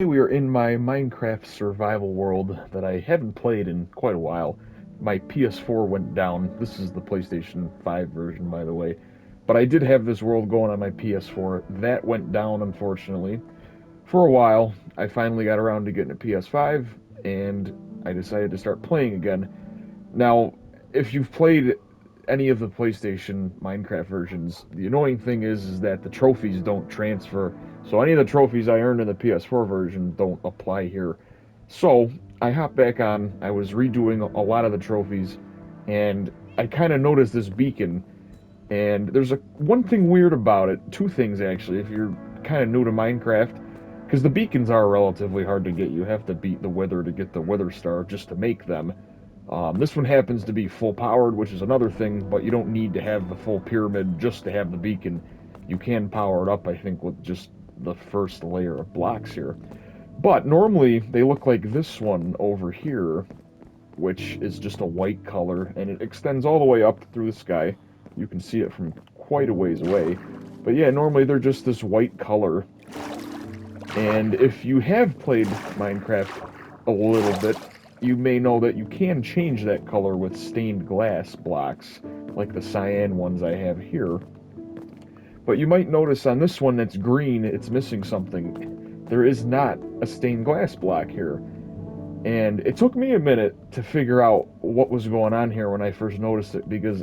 We are in my Minecraft survival world that I haven't played in quite a while. My PS4 went down. This is the PlayStation 5 version, by the way. But I did have this world going on my PS4. That went down, unfortunately. For a while, I finally got around to getting a PS5, and I decided to start playing again. Now, if you've played any of the PlayStation Minecraft versions, the annoying thing is that the trophies don't transfer. So any of the trophies I earned in the PS4 version don't apply here. So I hopped back on. I was redoing a lot of the trophies, and I kind of noticed this beacon. And there's one thing weird about it. Two things actually. If you're kind of new to Minecraft, because the beacons are relatively hard to get. You have to beat the Wither to get the Wither Star just to make them. This one happens to be full powered, which is another thing, but you don't need to have the full pyramid just to have the beacon. You can power it up, I think, with just the first layer of blocks here. But normally they look like this one over here, which is just a white color, and it extends all the way up through the sky. You can see it from quite a ways away. But yeah, normally they're just this white color. And if you have played Minecraft a little bit, you may know that you can change that color with stained glass blocks, like the cyan ones I have here. But you might notice on this one that's green, it's missing something. There is not a stained glass block here. And it took me a minute to figure out what was going on here when I first noticed it, because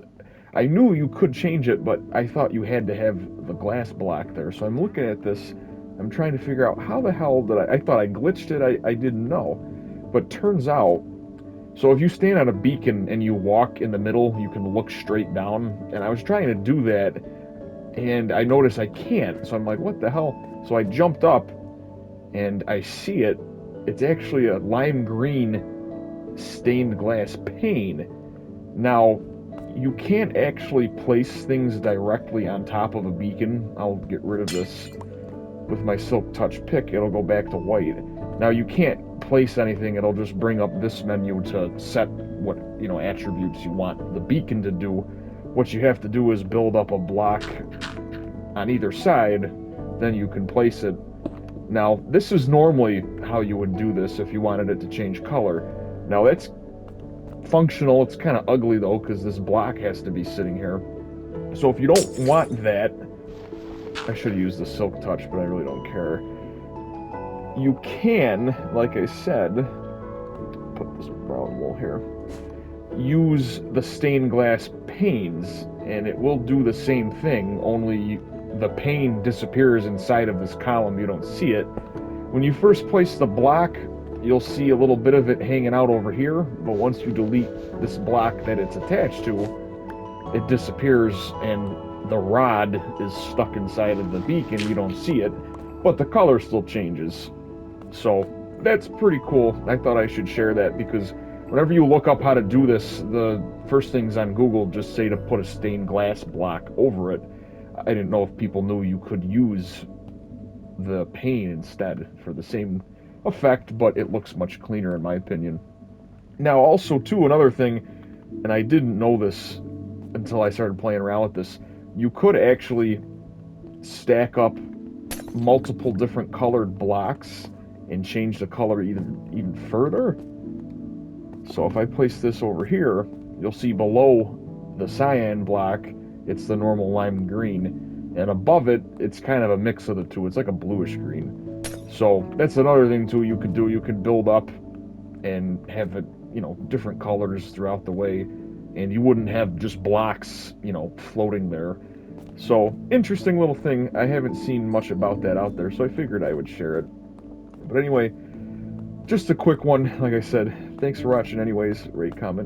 I knew you could change it, but I thought you had to have the glass block there. So I'm looking at this, I'm trying to figure out how the hell did I thought I glitched it, I didn't know. But turns out, so if you stand on a beacon and you walk in the middle, you can look straight down. And I was trying to do that, and I noticed I can't. So I'm like, what the hell? So I jumped up, and I see it. It's actually a lime green stained glass pane. Now, you can't actually place things directly on top of a beacon. I'll get rid of this with my Silk Touch pick. It'll go back to white. Now, you can't place anything. It'll just bring up this menu to set what, attributes you want the beacon to do. What you have to do is build up a block on either side, then you can place it. Now, this is normally how you would do this if you wanted it to change color. Now, that's functional. It's kind of ugly, though, because this block has to be sitting here. So if you don't want that, I should have used the Silk Touch, but I really don't care. You can, like I said, put this brown wool here, use the stained glass panes, and it will do the same thing, only the pane disappears inside of this column. You don't see it. When you first place the block, you'll see a little bit of it hanging out over here, but once you delete this block that it's attached to, it disappears and the rod is stuck inside of the beacon. You don't see it, but the color still changes. So that's pretty cool. I thought I should share that because whenever you look up how to do this, the first things on Google just say to put a stained glass block over it. I didn't know if people knew you could use the pane instead for the same effect, but it looks much cleaner in my opinion. Now, also, too, another thing, and I didn't know this until I started playing around with this, you could actually stack up multiple different colored blocks and change the color even further. So if I place this over here, you'll see below the cyan block, it's the normal lime green, and above it, it's kind of a mix of the two. It's like a bluish green. So that's another thing too you could do. You could build up and have it, different colors throughout the way, and you wouldn't have just blocks, floating there. So interesting little thing. I haven't seen much about that out there, so I figured I would share it. But anyway, just a quick one. Like I said, thanks for watching anyways. Rate, comment.